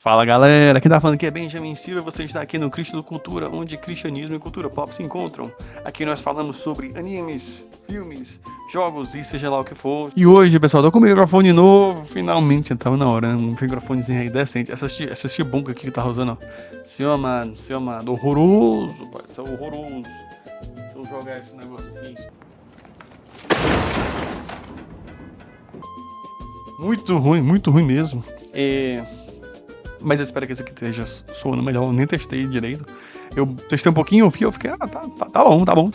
Fala galera, quem tá falando aqui é Benjamin Silva e você está aqui no Cristo do Cultura, onde cristianismo e cultura pop se encontram. Aqui nós falamos sobre animes, filmes, jogos e seja lá o que for. E hoje, pessoal, tô com um microfone novo, finalmente, tava na hora, um microfonezinho aí decente. Essa chibunca aqui que tá usando, ó. Seu amado, horroroso, pai, isso é horroroso. Deixa eu jogar esse negócio aqui. Muito ruim mesmo. Mas eu espero que esse aqui esteja soando melhor. Eu nem testei direito. Eu testei um pouquinho, eu fiquei, tá bom. Tá bom.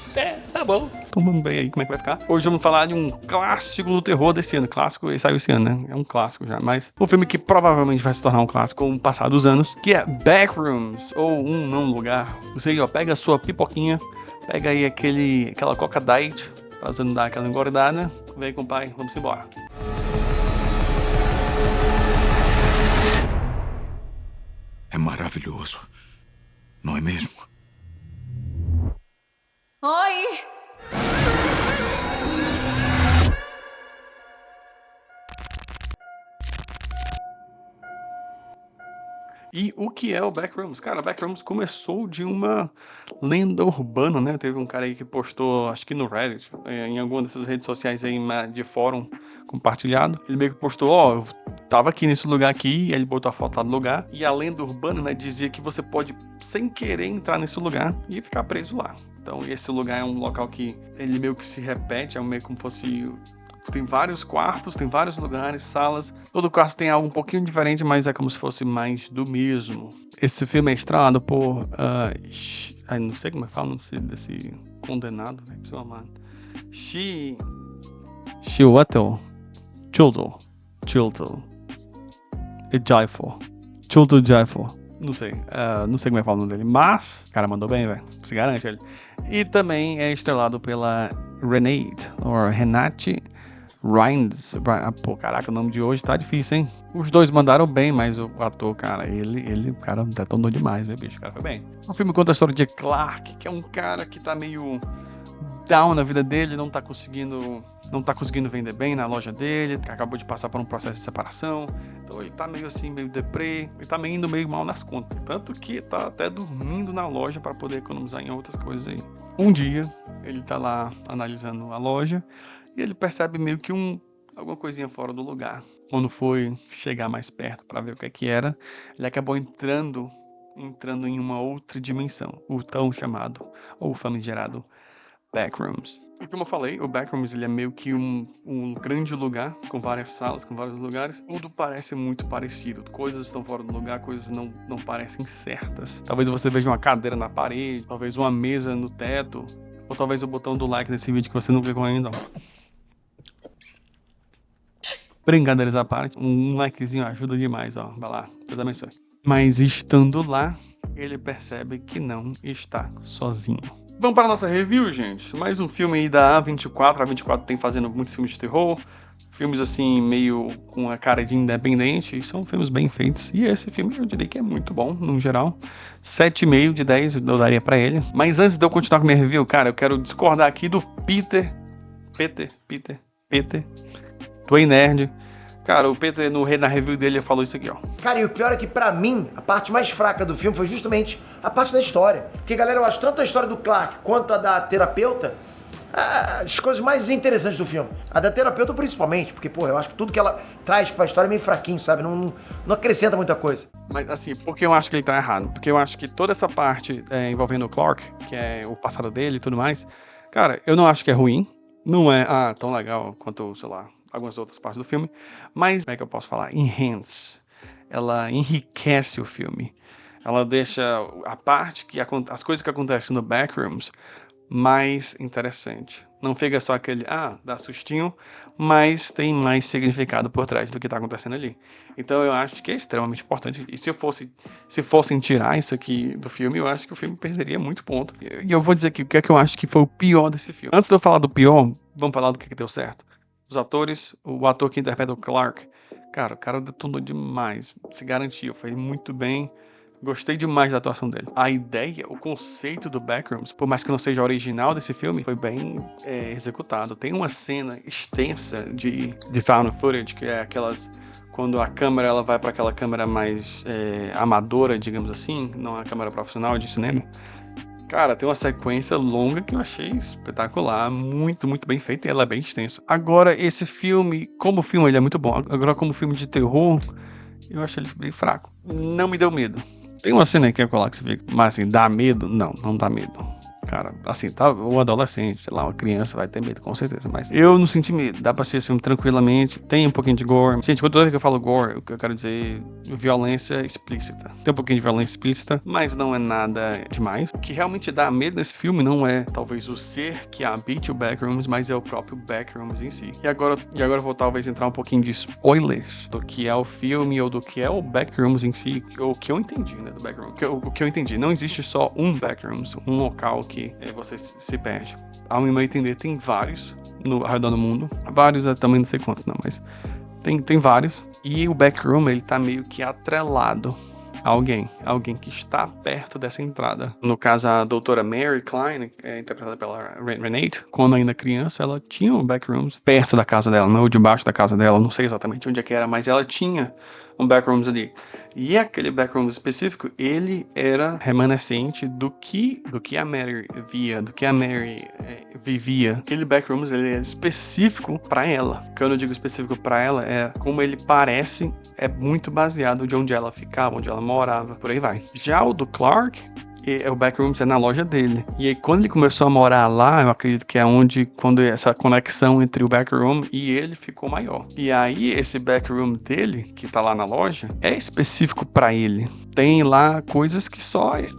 Então vamos ver aí como é que vai ficar. Hoje vamos falar de um clássico do terror desse ano. Clássico, ele saiu esse ano, né? É um clássico já. Mas um filme que provavelmente vai se tornar um clássico com o passar dos anos, que é Backrooms, ou Um Não Lugar. Você aí, ó, pega a sua pipoquinha, pega aí aquela Coca Diet, pra você não dar aquela engordada. Vem com o pai, vamos embora. É maravilhoso, não é mesmo? Oi! E o que é o Backrooms? Cara, Backrooms começou de uma lenda urbana, né? Teve um cara aí que postou, acho que no Reddit, em alguma dessas redes sociais aí de fórum compartilhado. Ele meio que postou, ó, eu tava aqui nesse lugar aqui, e ele botou a foto lá do lugar. E a lenda urbana, né, dizia que você pode, sem querer, entrar nesse lugar e ficar preso lá. Então esse lugar é um local que ele meio que se repete, é meio como fosse... Tem vários quartos, tem vários lugares, salas. Todo quarto tem algo um pouquinho diferente, mas é como se fosse mais do mesmo. Esse filme é estrelado por... não sei como é que fala o nome desse condenado, né? Pessoal amado. Chiwetel Ejiofor. Ejiofor. Não sei como é que fala o nome dele. Mas, o cara mandou bem, velho. Se garante ele. E também é estrelado pela Renate Reigns. Pô, caraca, o nome de hoje tá difícil, hein? Os dois mandaram bem, mas o ator, cara, o cara detonou demais, né, bicho? O cara foi bem. O filme conta a história de Clark, que é um cara que tá meio down na vida dele, não tá conseguindo vender bem na loja dele, acabou de passar por um processo de separação, então ele tá meio assim, meio deprê, ele tá indo meio mal nas contas, tanto que tá até dormindo na loja para poder economizar em outras coisas aí. Um dia, ele tá lá analisando a loja, e ele percebe meio que alguma coisinha fora do lugar. Quando foi chegar mais perto para ver o que era, ele acabou entrando em uma outra dimensão, o tão chamado, ou famigerado, Backrooms. E como eu falei, o Backrooms ele é meio que um grande lugar, com várias salas, com vários lugares. Tudo parece muito parecido. Coisas estão fora do lugar, coisas não parecem certas. Talvez você veja uma cadeira na parede, talvez uma mesa no teto, ou talvez o botão do like nesse vídeo que você não clicou ainda. Brincadeiras à parte, um likezinho ajuda demais, ó. Vai lá, Deus abençoe. Mas estando lá, ele percebe que não está sozinho. Vamos para a nossa review, gente. Mais um filme aí da A24. A A24 tem fazendo muitos filmes de terror. Filmes assim, meio com a cara de independente. São filmes bem feitos. E esse filme eu diria que é muito bom, no geral. 7,5 de 10 eu daria pra ele. Mas antes de eu continuar com a minha review, cara, eu quero discordar aqui do Peter, do Ei Nerd. Cara, o Peter, na review dele, falou isso aqui, ó. Cara, e o pior é que pra mim, a parte mais fraca do filme foi justamente a parte da história. Porque, galera, eu acho tanto a história do Clark quanto a da terapeuta as coisas mais interessantes do filme. A da terapeuta principalmente, porque, pô, eu acho que tudo que ela traz pra história é meio fraquinho, sabe? Não acrescenta muita coisa. Mas, assim, por que eu acho que ele tá errado? Porque eu acho que toda essa parte envolvendo o Clark, que é o passado dele e tudo mais, cara, eu não acho que é ruim. Não é tão legal quanto, sei lá, algumas outras partes do filme, mas, como é que eu posso falar? Enhance. Ela enriquece o filme. Ela deixa a parte as coisas que acontecem no Backrooms mais interessante. Não fica só aquele, dá sustinho, mas tem mais significado por trás do que tá acontecendo ali. Então eu acho que é extremamente importante. E se fossem tirar isso aqui do filme, eu acho que o filme perderia muito ponto. E eu vou dizer aqui o que é que eu acho que foi o pior desse filme. Antes de eu falar do pior, vamos falar do que deu certo. Os atores, o ator que interpreta o Clark, cara, o cara detonou demais, se garantiu, fez muito bem, gostei demais da atuação dele. A ideia, o conceito do Backrooms, por mais que não seja original desse filme, foi bem executado. Tem uma cena extensa de found footage, que é aquelas quando a câmera ela vai para aquela câmera mais amadora, digamos assim, não a câmera profissional de cinema. Cara, tem uma sequência longa que eu achei espetacular, muito, muito bem feita e ela é bem extensa. Agora, esse filme, como filme, ele é muito bom. Agora, como filme de terror, eu achei ele bem fraco. Não me deu medo. Tem uma cena aqui que você fica, mas assim, dá medo? Não, não dá medo. Cara, assim, tá, o adolescente, sei lá, uma criança vai ter medo, com certeza, mas eu não senti medo, dá pra assistir esse filme tranquilamente, tem um pouquinho de gore. Gente, toda vez que eu falo gore, o que eu quero dizer violência explícita. Tem um pouquinho de violência explícita, mas não é nada demais. O que realmente dá medo nesse filme não é, talvez, o ser que habite o Backrooms, mas é o próprio Backrooms em si. E agora eu vou talvez entrar um pouquinho de spoilers do que é o filme ou do que é o Backrooms em si, ou o que eu entendi, né, do Backrooms. O que eu entendi, não existe só um Backrooms, um local que você se perde. Ao meu entender, tem vários ao redor do mundo. Vários, eu também não sei quantos, não, mas tem vários. E o Backroom, ele tá meio que atrelado a alguém que está perto dessa entrada. No caso, a doutora Mary Klein, interpretada pela Renate, quando ainda criança, ela tinha um Backrooms perto da casa dela, não debaixo da casa dela, não sei exatamente onde é que era, mas ela tinha um Backrooms ali. E aquele Backrooms específico, ele era remanescente do que a Mary via, do que a Mary vivia. Aquele Backrooms, ele é específico para ela. Quando eu digo específico para ela, é como ele parece, é muito baseado de onde ela ficava, onde ela morava, por aí vai. Já o do Clark, o Backrooms é na loja dele. E aí, quando ele começou a morar lá, eu acredito que é quando essa conexão entre o Backroom e ele ficou maior. E aí, esse Backroom dele, que tá lá na loja, é específico pra ele. Tem lá coisas que só ele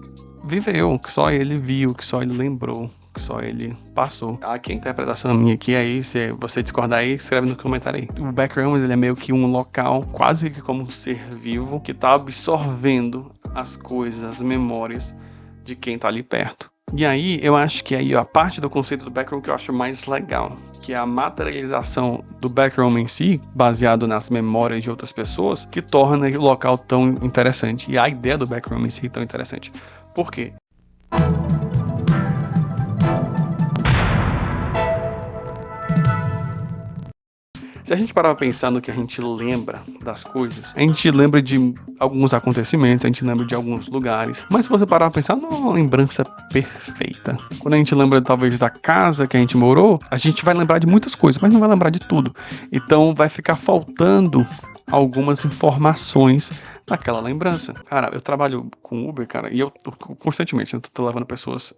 viveu, que só ele viu, que só ele lembrou, que só ele passou. Aqui a interpretação minha aqui, aí se você discordar aí, escreve no comentário aí. O Backrooms, ele é meio que um local, quase que como um ser vivo, que tá absorvendo as coisas, as memórias de quem tá ali perto. E aí, eu acho que aí a parte do conceito do Backroom que eu acho mais legal, que é a materialização do Backroom em si, baseado nas memórias de outras pessoas, que torna o local tão interessante. E a ideia do Backroom em si tão interessante. Por quê? Se a gente parar pra pensar no que a gente lembra das coisas, a gente lembra de alguns acontecimentos, a gente lembra de alguns lugares, mas se você parar pra pensar, não é uma lembrança perfeita. Quando a gente lembra talvez da casa que a gente morou, a gente vai lembrar de muitas coisas, mas não vai lembrar de tudo. Então vai ficar faltando algumas informações daquela lembrança. Cara, eu trabalho com Uber, cara, e eu constantemente, eu tô levando pessoas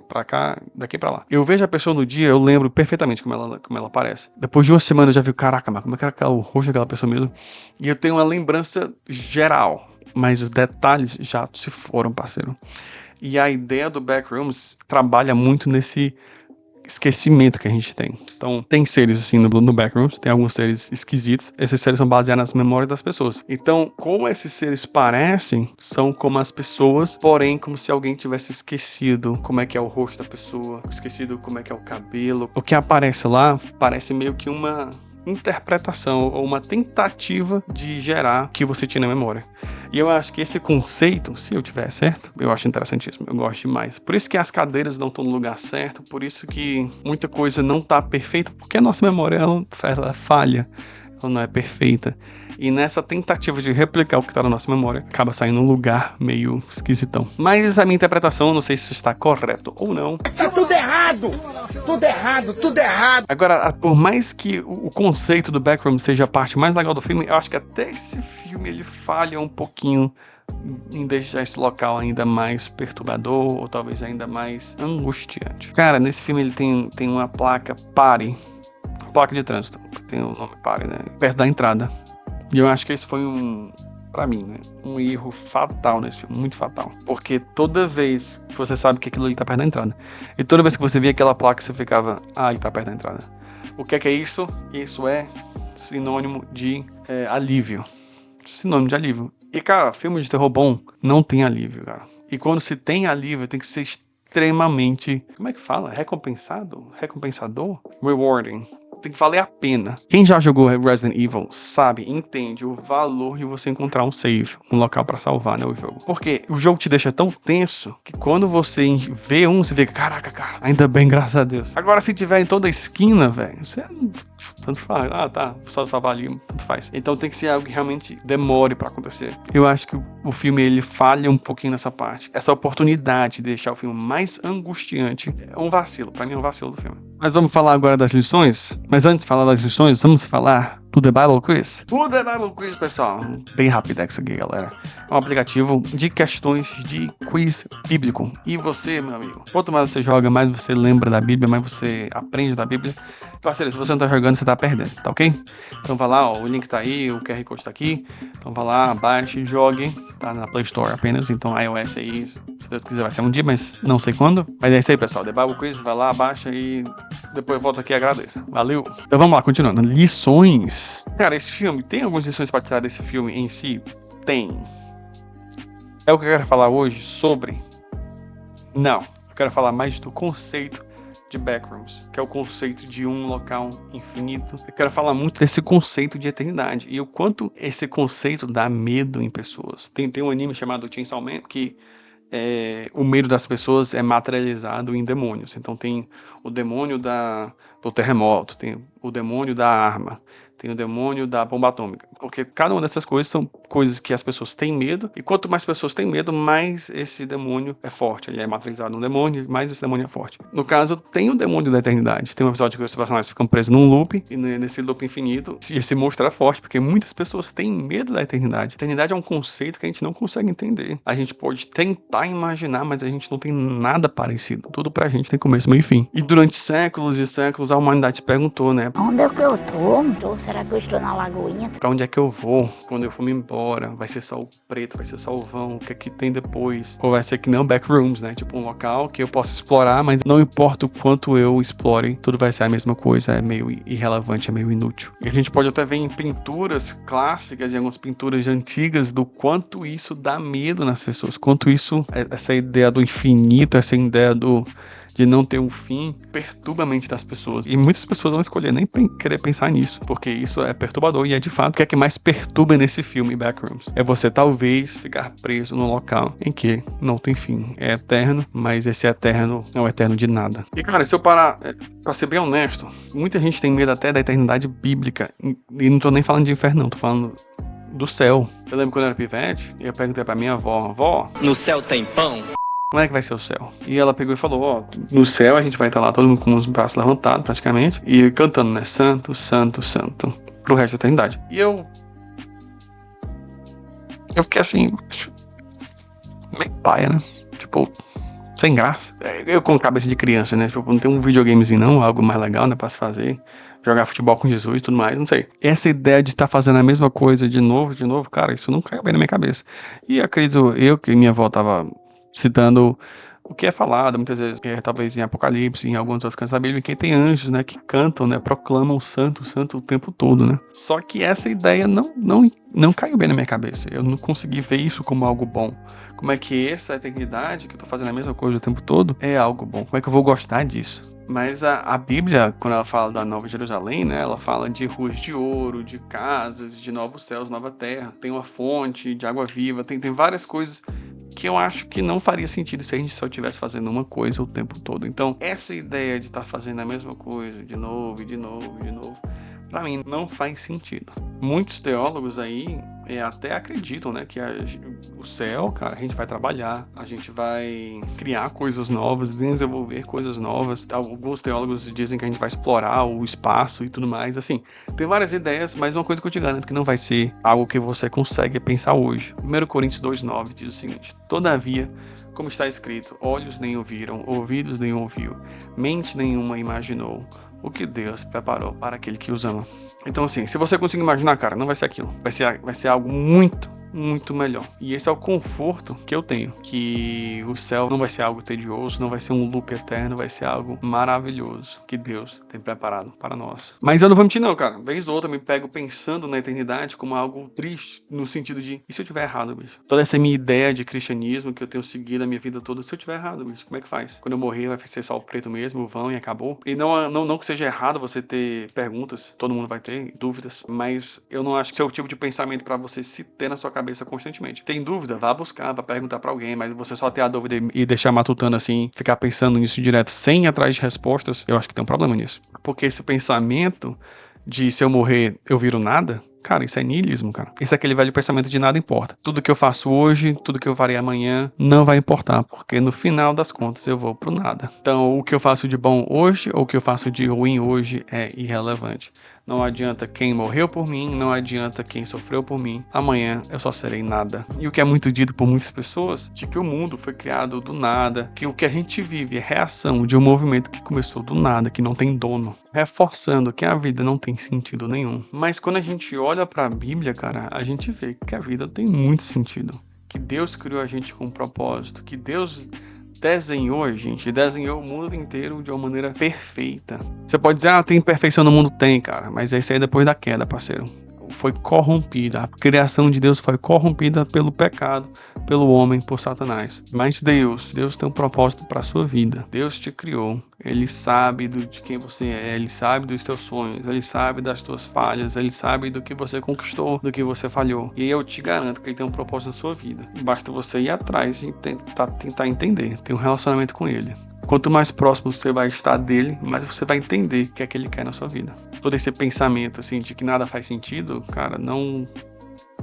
pra cá, daqui pra lá. Eu vejo a pessoa no dia, eu lembro perfeitamente como ela aparece. Depois de uma semana eu já vi, caraca, mas como é que era o rosto daquela pessoa mesmo? E eu tenho uma lembrança geral, mas os detalhes já se foram, parceiro. E a ideia do Backrooms trabalha muito nesse esquecimento que a gente tem. Então, tem seres assim no Backrooms, tem alguns seres esquisitos. Esses seres são baseados nas memórias das pessoas. Então, como esses seres parecem, são como as pessoas, porém como se alguém tivesse esquecido como é que é o rosto da pessoa, esquecido como é que é o cabelo. O que aparece lá parece meio que uma interpretação ou uma tentativa de gerar o que você tinha na memória. E eu acho que esse conceito, se eu tiver certo, eu acho interessantíssimo, eu gosto demais. Por isso que as cadeiras não estão no lugar certo, por isso que muita coisa não está perfeita, porque a nossa memória ela falha, ela não é perfeita. E nessa tentativa de replicar o que está na nossa memória, acaba saindo um lugar meio esquisitão. Mas a minha interpretação, não sei se está correto ou não. Tá tudo errado! Tudo errado, tudo errado! Agora, por mais que o conceito do Backroom seja a parte mais legal do filme, eu acho que até esse filme ele falha um pouquinho em deixar esse local ainda mais perturbador ou talvez ainda mais angustiante. Cara, nesse filme ele tem uma placa pare, placa de trânsito, tem o nome pare, né? Perto da entrada. E eu acho que esse foi pra mim, né, um erro fatal nesse filme, muito fatal. Porque toda vez que você sabe que aquilo ali tá perto da entrada, e toda vez que você via aquela placa, você ficava, ele tá perto da entrada. O que é isso? Isso é sinônimo de alívio. Sinônimo de alívio. E, cara, filme de terror bom não tem alívio, cara. E quando se tem alívio, tem que ser extremamente, como é que fala? Recompensador? Rewarding. Tem que valer a pena. Quem já jogou Resident Evil sabe, entende o valor de você encontrar um save, um local pra salvar, né, o jogo. Porque o jogo te deixa tão tenso que quando você vê você fica, caraca, cara, ainda bem, graças a Deus. Agora, se tiver em toda a esquina, velho, você tanto faz. Ah, tá, só salvar ali, tanto faz. Então tem que ser algo que realmente demore pra acontecer. Eu acho que o filme, ele falha um pouquinho nessa parte. Essa oportunidade de deixar o filme mais angustiante é um vacilo. Pra mim é um vacilo do filme. Mas vamos falar agora das lições. Mas antes de falar das lições, vamos falar do The Bible Quiz. O The Bible Quiz, pessoal, bem rapidex aqui, galera. É um aplicativo de questões de quiz bíblico. E você, meu amigo, quanto mais você joga, mais você lembra da Bíblia, mais você aprende da Bíblia. Parceiro, se você não tá jogando, você tá perdendo, tá ok? Então vai lá, ó, o link tá aí, o QR Code tá aqui. Então vai lá, baixe, jogue. Tá na Play Store apenas, então iOS aí, se Deus quiser vai ser um dia, mas não sei quando. Mas é isso aí, pessoal. The Bible Quiz, vai lá, baixa e depois volta aqui e agradeço. Valeu! Então vamos lá, continuando. Lições. Cara, esse filme, tem algumas lições pra tirar desse filme em si? Tem. É o que eu quero falar hoje sobre? Não. Eu quero falar mais do conceito de Backrooms, que é o conceito de um local infinito. Eu quero falar muito desse conceito de eternidade e o quanto esse conceito dá medo em pessoas. Tem um anime chamado Chainsaw Man que o medo das pessoas é materializado em demônios. Então tem o demônio do terremoto, tem o demônio da arma, tem o demônio da bomba atômica. Porque cada uma dessas coisas são coisas que as pessoas têm medo, e quanto mais pessoas têm medo, mais esse demônio é forte. Ele é materializado num demônio, mais esse demônio é forte. No caso, tem o demônio da eternidade. Tem um episódio que os personagens ficam presos num loop, e nesse loop infinito, esse monstro é forte, porque muitas pessoas têm medo da eternidade. A eternidade é um conceito que a gente não consegue entender. A gente pode tentar imaginar, mas a gente não tem nada parecido. Tudo pra gente tem começo, meio e fim. E durante séculos e séculos, a humanidade se perguntou, né? Onde é que eu tô? Será que eu estou na lagoinha? Pra onde é que eu vou quando eu for me embora? Vai ser só o preto, vai ser só o vão, o que é que tem depois? Ou vai ser que nem o Backrooms, né? Tipo um local que eu posso explorar, mas não importa o quanto eu explore, tudo vai ser a mesma coisa, é meio irrelevante, é meio inútil. E a gente pode até ver em pinturas clássicas e algumas pinturas antigas do quanto isso dá medo nas pessoas, quanto isso, essa ideia do infinito, essa ideia de não ter um fim, perturba a mente das pessoas. E muitas pessoas vão escolher nem querer pensar nisso, porque isso é perturbador e é de fato o que é que mais perturba nesse filme Backrooms. É você talvez ficar preso num local em que não tem fim. É eterno, mas esse eterno não é eterno de nada. E cara, se eu parar, pra ser bem honesto, muita gente tem medo até da eternidade bíblica. E não tô nem falando de inferno, não, tô falando do céu. Eu lembro quando eu era pivete, eu perguntei pra minha avó, no céu tem pão? como é que vai ser o céu? E ela pegou e falou, ó, no céu a gente vai estar lá todo mundo com os braços levantados praticamente, e cantando, né, santo, santo, santo, pro resto da eternidade. E eu fiquei assim, meio paia, né, tipo, sem graça. Eu com cabeça de criança, né, tipo, não tem um videogamezinho não, algo mais legal, né, pra se fazer, jogar futebol com Jesus e tudo mais, não sei. Essa ideia de estar fazendo a mesma coisa de novo, cara, isso não caiu bem na minha cabeça. E acredito eu que minha avó tava citando o que é falado muitas vezes, talvez em Apocalipse, em alguns outros cantos da Bíblia, que tem anjos, né, que cantam, né, proclamam santo, santo o tempo todo, né. Só que essa ideia não caiu bem na minha cabeça. Eu não consegui ver isso como algo bom. Como é que essa eternidade, que eu tô fazendo a mesma coisa o tempo todo, é algo bom? Como é que eu vou gostar disso? Mas a Bíblia, quando ela fala da Nova Jerusalém, né, ela fala de ruas de ouro, de casas, de novos céus, nova terra. Tem uma fonte de água viva, tem várias coisas que eu acho que não faria sentido se a gente só estivesse fazendo uma coisa o tempo todo. Então, essa ideia de estar fazendo a mesma coisa de novo, pra mim não faz sentido. Muitos teólogos aí até acreditam, né, que o céu, cara, a gente vai trabalhar, a gente vai criar coisas novas, desenvolver coisas novas. Alguns teólogos dizem que a gente vai explorar o espaço e tudo mais, assim. Tem várias ideias, mas uma coisa que eu te garanto que não vai ser algo que você consegue pensar hoje. 1 Coríntios 2,9 diz o seguinte: todavia, como está escrito, olhos nem ouviram, ouvidos nem ouviu, mente nenhuma imaginou o que Deus preparou para aquele que os ama. Então assim, se você conseguir imaginar, cara, não vai ser aquilo. Vai ser algo muito melhor. E esse é o conforto que eu tenho, que o céu não vai ser algo tedioso, não vai ser um loop eterno, vai ser algo maravilhoso que Deus tem preparado para nós. Mas eu não vou mentir não, cara. Vez ou outra eu me pego pensando na eternidade como algo triste, no sentido de, e se eu tiver errado, bicho? Toda essa minha ideia de cristianismo que eu tenho seguido a minha vida toda, se eu tiver errado, bicho, como é que faz? Quando eu morrer vai ser só o preto mesmo, o vão e acabou? E não que seja errado você ter perguntas, todo mundo vai ter dúvidas, mas eu não acho que esse é o tipo de pensamento para você se ter na sua cabeça constantemente. Tem dúvida? Vá buscar, vá perguntar pra alguém, mas você só ter a dúvida e deixar matutando assim, ficar pensando nisso direto sem ir atrás de respostas, eu acho que tem um problema nisso. Porque esse pensamento de se eu morrer, eu viro nada, cara, isso é niilismo, cara. Isso é aquele velho pensamento de nada importa. Tudo que eu faço hoje, tudo que eu farei amanhã, não vai importar, porque no final das contas eu vou pro nada. Então, o que eu faço de bom hoje ou o que eu faço de ruim hoje é irrelevante. Não adianta quem morreu por mim, não adianta quem sofreu por mim. Amanhã eu só serei nada. E o que é muito dito por muitas pessoas, de que o mundo foi criado do nada, que o que a gente vive é reação de um movimento que começou do nada, que não tem dono, reforçando que a vida não tem sentido nenhum. Mas quando a gente olha para a Bíblia, cara, a gente vê que a vida tem muito sentido. Que Deus criou a gente com um propósito, que Deus desenhou a gente, desenhou o mundo inteiro de uma maneira perfeita. Você pode dizer, tem perfeição no mundo? Tem, cara, mas isso aí é depois da queda, parceiro. Foi corrompida, a criação de Deus foi corrompida pelo pecado, pelo homem, por Satanás. Mas Deus tem um propósito para a sua vida. Deus te criou, Ele sabe de quem você é, Ele sabe dos teus sonhos, Ele sabe das tuas falhas, Ele sabe do que você conquistou, do que você falhou. E eu te garanto que Ele tem um propósito na sua vida. Basta você ir atrás e tentar entender, ter um relacionamento com Ele. Quanto mais próximo você vai estar dele, mais você vai entender o que é que ele quer na sua vida. Todo esse pensamento, assim, de que nada faz sentido, cara,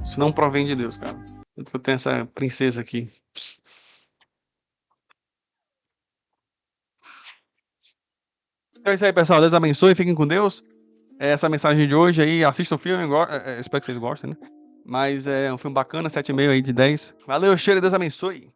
isso não provém de Deus, cara. Eu tenho essa princesa aqui. Então é isso aí, pessoal. Deus abençoe, fiquem com Deus. Essa mensagem de hoje aí, assista o filme, espero que vocês gostem, né? Mas é um filme bacana, 7,5 aí de 10. Valeu, cheiro, Deus abençoe.